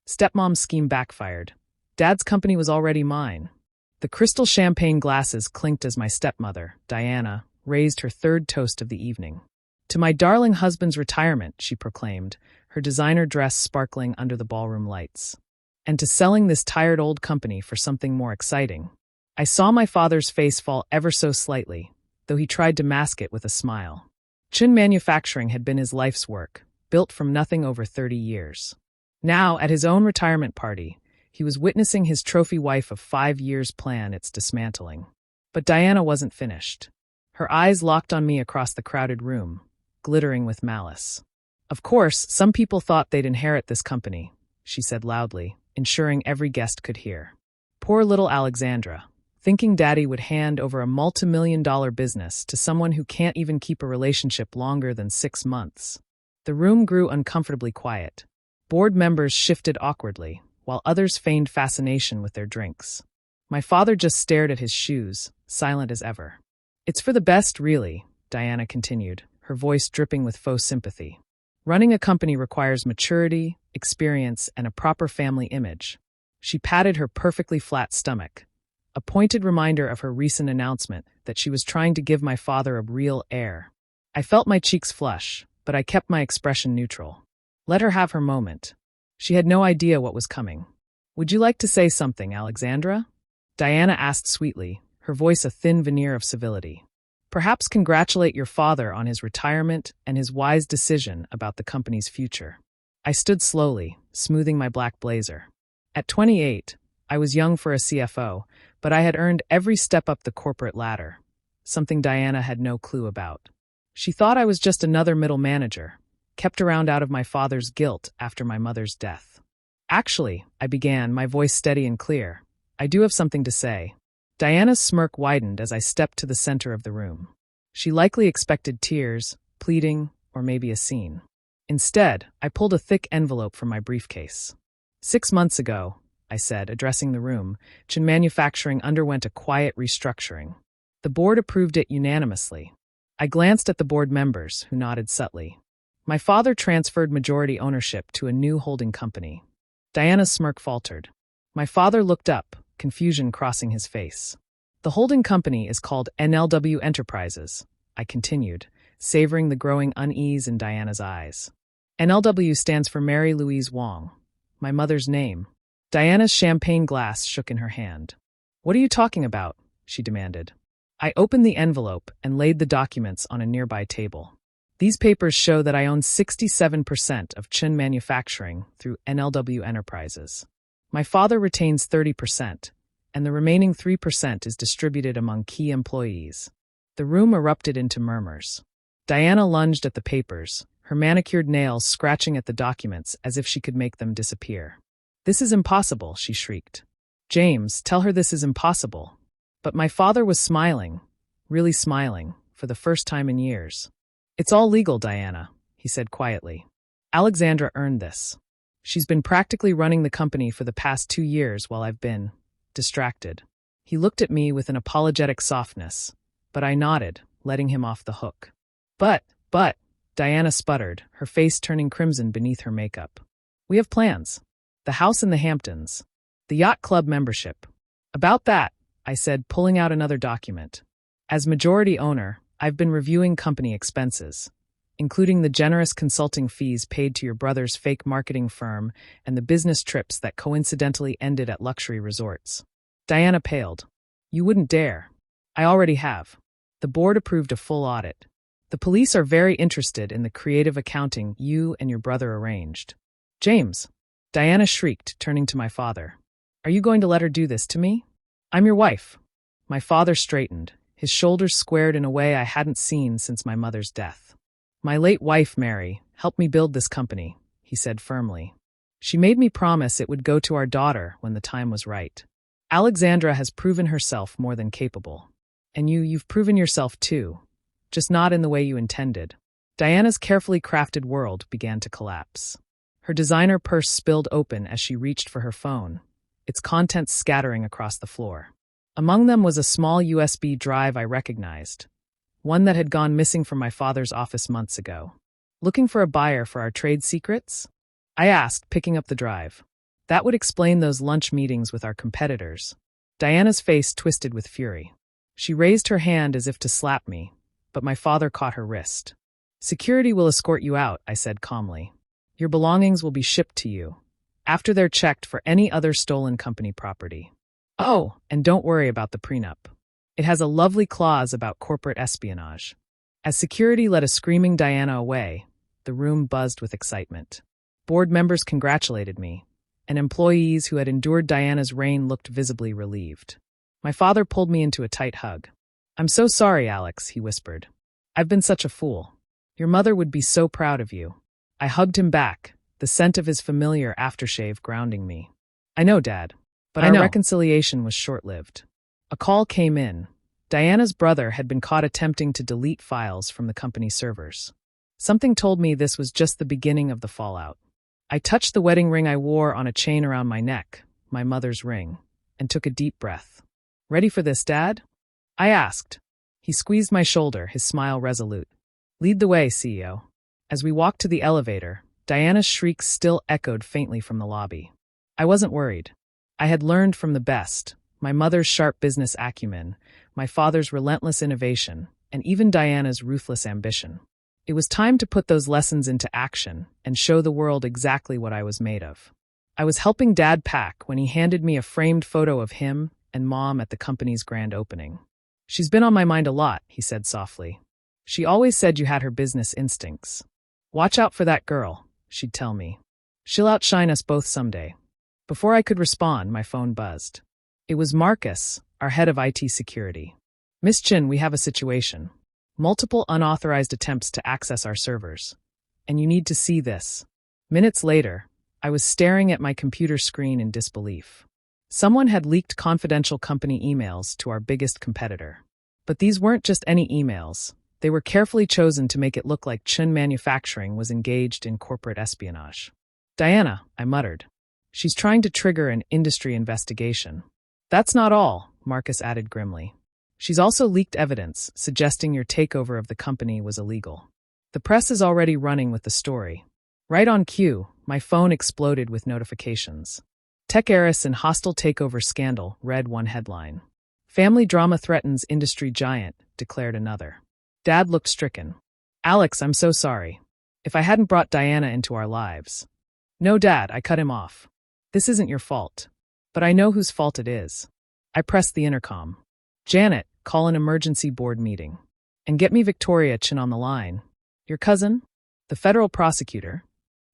Stepmom's scheme backfired. Dad's company was already mine. The crystal champagne glasses clinked as my stepmother, Diana, raised her third toast of the evening. To my darling husband's retirement, she proclaimed, her designer dress sparkling under the ballroom lights. And to selling this tired old company for something more exciting. I saw my father's face fall ever so slightly, though he tried to mask it with a smile. Chin Manufacturing had been his life's work, built from nothing over 30 years. Now, at his own retirement party, he was witnessing his trophy wife of 5 years plan its dismantling. But Diana wasn't finished. Her eyes locked on me across the crowded room, glittering with malice. Of course, some people thought they'd inherit this company, she said loudly, ensuring every guest could hear. Poor little Alexandra, thinking Daddy would hand over a multi-million-dollar business to someone who can't even keep a relationship longer than 6 months. The room grew uncomfortably quiet. Board members shifted awkwardly, while others feigned fascination with their drinks. My father just stared at his shoes, silent as ever. It's for the best, really, Diana continued, her voice dripping with faux sympathy. Running a company requires maturity, experience, and a proper family image. She patted her perfectly flat stomach, a pointed reminder of her recent announcement that she was trying to give my father a real heir. I felt my cheeks flush, but I kept my expression neutral. Let her have her moment. She had no idea what was coming. Would you like to say something, Alexandra? Diana asked sweetly, her voice a thin veneer of civility. Perhaps congratulate your father on his retirement and his wise decision about the company's future. I stood slowly, smoothing my black blazer. At 28, I was young for a CFO, but I had earned every step up the corporate ladder, something Diana had no clue about. She thought I was just another middle manager, kept around out of my father's guilt after my mother's death. Actually, I began, my voice steady and clear, I do have something to say. Diana's smirk widened as I stepped to the center of the room. She likely expected tears, pleading, or maybe a scene. Instead, I pulled a thick envelope from my briefcase. 6 months ago, I said, addressing the room, Chin Manufacturing underwent a quiet restructuring. The board approved it unanimously. I glanced at the board members, who nodded subtly. My father transferred majority ownership to a new holding company. Diana's smirk faltered. My father looked up, confusion crossing his face. The holding company is called NLW Enterprises, I continued, savoring the growing unease in Diana's eyes. NLW stands for Mary Louise Wong, my mother's name. Diana's champagne glass shook in her hand. What are you talking about? She demanded. I opened the envelope and laid the documents on a nearby table. These papers show that I own 67% of Chin Manufacturing through NLW Enterprises. My father retains 30%, and the remaining 3% is distributed among key employees. The room erupted into murmurs. Diana lunged at the papers, her manicured nails scratching at the documents as if she could make them disappear. This is impossible, she shrieked. James, tell her this is impossible. But my father was smiling, really smiling, for the first time in years. It's all legal, Diana, he said quietly. Alexandra earned this. She's been practically running the company for the past 2 years while I've been distracted. He looked at me with an apologetic softness, but I nodded, letting him off the hook. But, Diana sputtered, her face turning crimson beneath her makeup. We have plans. The house in the Hamptons. The yacht club membership. About that, I said, pulling out another document. As majority owner, I've been reviewing company expenses, including the generous consulting fees paid to your brother's fake marketing firm and the business trips that coincidentally ended at luxury resorts. Diana paled. You wouldn't dare. I already have. The board approved a full audit. The police are very interested in the creative accounting you and your brother arranged. James, Diana shrieked, turning to my father. Are you going to let her do this to me? I'm your wife. My father straightened, his shoulders squared in a way I hadn't seen since my mother's death. My late wife, Mary, helped me build this company, he said firmly. She made me promise it would go to our daughter when the time was right. Alexandra has proven herself more than capable. And you've proven yourself too, just not in the way you intended. Diana's carefully crafted world began to collapse. Her designer purse spilled open as she reached for her phone, its contents scattering across the floor. Among them was a small USB drive I recognized, one that had gone missing from my father's office months ago. Looking for a buyer for our trade secrets? I asked, picking up the drive. That would explain those lunch meetings with our competitors. Diana's face twisted with fury. She raised her hand as if to slap me, but my father caught her wrist. Security will escort you out, I said calmly. Your belongings will be shipped to you, after they're checked for any other stolen company property. Oh, and don't worry about the prenup. It has a lovely clause about corporate espionage. As security led a screaming Diana away, the room buzzed with excitement. Board members congratulated me, and employees who had endured Diana's reign looked visibly relieved. My father pulled me into a tight hug. I'm so sorry, Alex, he whispered. I've been such a fool. Your mother would be so proud of you. I hugged him back, the scent of his familiar aftershave grounding me. I know, Dad. But our reconciliation was short-lived. A call came in. Diana's brother had been caught attempting to delete files from the company's servers. Something told me this was just the beginning of the fallout. I touched the wedding ring I wore on a chain around my neck, my mother's ring, and took a deep breath. Ready for this, Dad? I asked. He squeezed my shoulder, his smile resolute. Lead the way, CEO. As we walked to the elevator, Diana's shrieks still echoed faintly from the lobby. I wasn't worried. I had learned from the best, my mother's sharp business acumen, my father's relentless innovation, and even Diana's ruthless ambition. It was time to put those lessons into action and show the world exactly what I was made of. I was helping Dad pack when he handed me a framed photo of him and Mom at the company's grand opening. She's been on my mind a lot, he said softly. She always said you had her business instincts. Watch out for that girl, she'd tell me. She'll outshine us both someday. Before I could respond, my phone buzzed. It was Marcus, our head of IT security. Miss Chin, we have a situation. Multiple unauthorized attempts to access our servers. And you need to see this. Minutes later, I was staring at my computer screen in disbelief. Someone had leaked confidential company emails to our biggest competitor. But these weren't just any emails. They were carefully chosen to make it look like Chin Manufacturing was engaged in corporate espionage. Diana, I muttered. She's trying to trigger an industry investigation. That's not all, Marcus added grimly. She's also leaked evidence suggesting your takeover of the company was illegal. The press is already running with the story. Right on cue, my phone exploded with notifications. Tech heiress in hostile takeover scandal, read one headline. Family drama threatens industry giant, declared another. Dad looked stricken. Alex, I'm so sorry. If I hadn't brought Diana into our lives. No, Dad, I cut him off. This isn't your fault. But I know whose fault it is. I pressed the intercom. Janet, call an emergency board meeting. And get me Victoria Chin on the line. Your cousin? The federal prosecutor?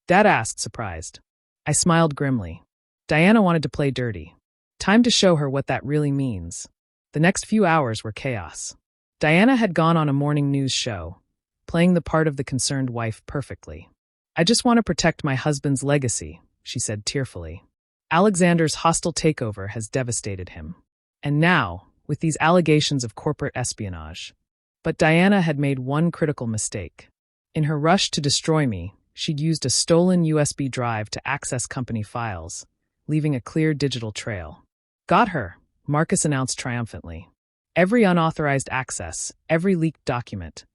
Dad asked, surprised. I smiled grimly. Diana wanted to play dirty. Time to show her what that really means. The next few hours were chaos. Diana had gone on a morning news show, playing the part of the concerned wife perfectly. I just want to protect my husband's legacy, she said tearfully. Alexander's hostile takeover has devastated him. And now, with these allegations of corporate espionage. But Diana had made one critical mistake. In her rush to destroy me, she'd used a stolen USB drive to access company files, leaving a clear digital trail. Got her, Marcus announced triumphantly. Every unauthorized access, every leaked document.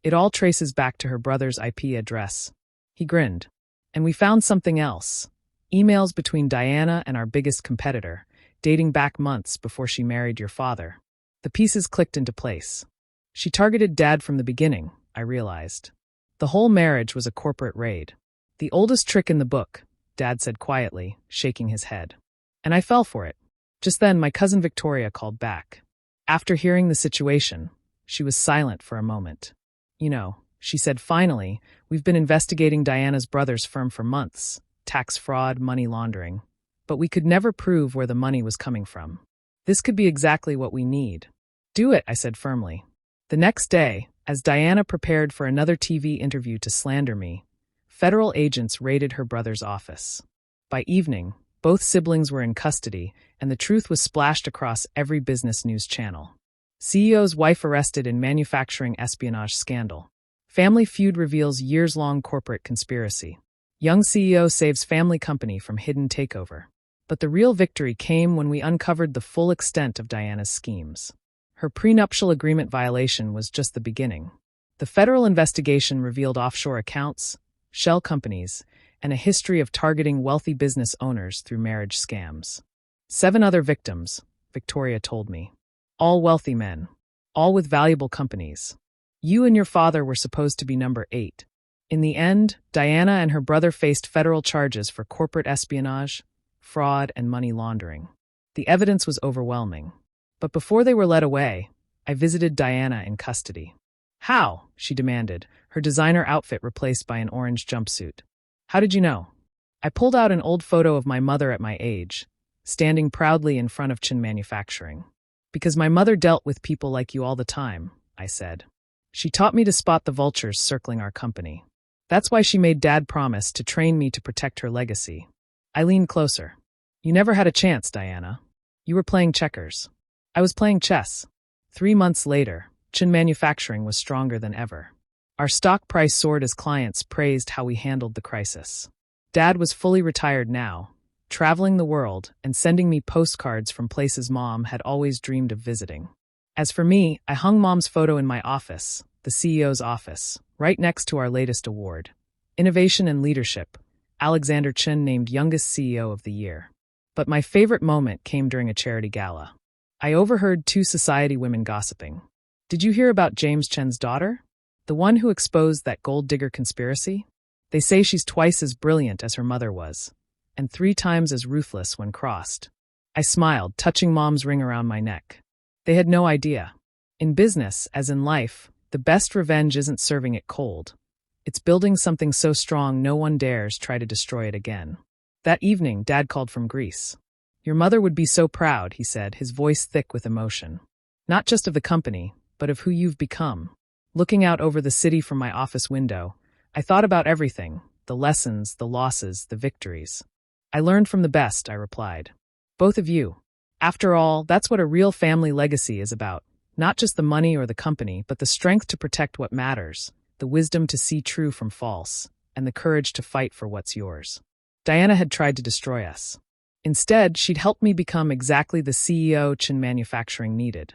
It all traces back to her brother's IP address. He grinned. And we found something else. Emails between Diana and our biggest competitor, dating back months before she married your father. The pieces clicked into place. She targeted Dad from the beginning, I realized. The whole marriage was a corporate raid. The oldest trick in the book, Dad said quietly, shaking his head. And I fell for it. Just then, my cousin Victoria called back. After hearing the situation, she was silent for a moment. You know, she said, finally, we've been investigating Diana's brother's firm for months. Tax fraud, money laundering. But we could never prove where the money was coming from. This could be exactly what we need. Do it, I said firmly. The next day, as Diana prepared for another TV interview to slander me, federal agents raided her brother's office. By evening, both siblings were in custody, and the truth was splashed across every business news channel. CEO's wife arrested in manufacturing espionage scandal. Family feud reveals years-long corporate conspiracy. Young CEO saves family company from hidden takeover. But the real victory came when we uncovered the full extent of Diana's schemes. Her prenuptial agreement violation was just the beginning. The federal investigation revealed offshore accounts, shell companies, and a history of targeting wealthy business owners through marriage scams. 7 other victims, Victoria told me. All wealthy men. All with valuable companies. You and your father were supposed to be number 8. In the end, Diana and her brother faced federal charges for corporate espionage, fraud, and money laundering. The evidence was overwhelming. But before they were led away, I visited Diana in custody. How? She demanded, her designer outfit replaced by an orange jumpsuit. How did you know? I pulled out an old photo of my mother at my age, standing proudly in front of Chin Manufacturing. Because my mother dealt with people like you all the time, I said. She taught me to spot the vultures circling our company. That's why she made Dad promise to train me to protect her legacy. I leaned closer. You never had a chance, Diana. You were playing checkers. I was playing chess. 3 months later, Chin Manufacturing was stronger than ever. Our stock price soared as clients praised how we handled the crisis. Dad was fully retired now, traveling the world and sending me postcards from places Mom had always dreamed of visiting. As for me, I hung Mom's photo in my office, the CEO's office, right next to our latest award. Innovation and Leadership, Alexander Chin named Youngest CEO of the Year. But my favorite moment came during a charity gala. I overheard 2 society women gossiping. Did you hear about James Chen's daughter? The one who exposed that gold digger conspiracy? They say she's twice as brilliant as her mother was, and 3 times as ruthless when crossed. I smiled, touching Mom's ring around my neck. They had no idea. In business, as in life, the best revenge isn't serving it cold. It's building something so strong no one dares try to destroy it again. That evening, Dad called from Greece. Your mother would be so proud, he said, his voice thick with emotion. Not just of the company, but of who you've become. Looking out over the city from my office window, I thought about everything, the lessons, the losses, the victories. I learned from the best, I replied. Both of you. After all, that's what a real family legacy is about. Not just the money or the company, but the strength to protect what matters, the wisdom to see true from false, and the courage to fight for what's yours. Diana had tried to destroy us. Instead, she'd helped me become exactly the CEO Chin Manufacturing needed.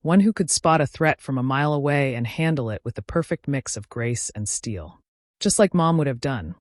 One who could spot a threat from a mile away and handle it with the perfect mix of grace and steel. Just like Mom would have done.